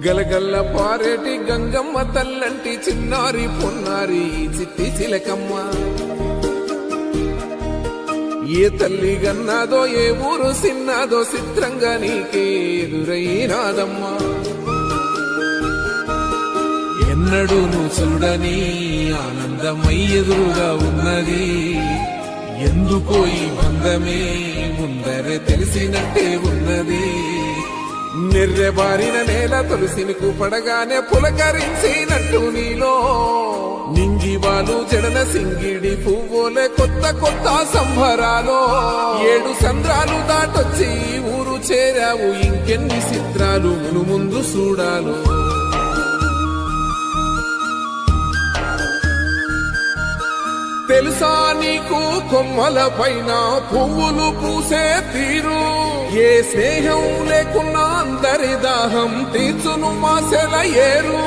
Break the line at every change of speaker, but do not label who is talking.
గలగల్ల పారేటి గంగమ్మ తల్లంటి చిన్నారి పొన్నారి చిట్టి చిలకమ్మ. ఏ తల్లి గన్నాదో ఏ ఊరు సిన్నాదో చిత్రంగా నీకే ఎదురైనాదమ్మా. ఎన్నడూ నువ్వు చూడని ఆనందమై ఎదురుగా ఉన్నది. ఎందుకో ఈ బంధమే ముందరే తెలిసినట్టే ఉన్నది. నిర్రెబారిన నేల తులసిని పడగానే పులకరించినట్టు నీలో నింగివాలు జడన సింగిడి పువ్వులే కొత్త కొత్త సంబరాలో. 7 సంద్రాలు దాటొచ్చి ఊరు చేరావు, ఇంకెన్ని చిత్రాలు మును ముందు చూడాలో. తెలుసా నీకు కొమ్మల పైన పువ్వులు పూసే తీరు. ఏ స్నేహం లేకున్నా అందరి దాహం తీర్చును మాసెల ఏరు.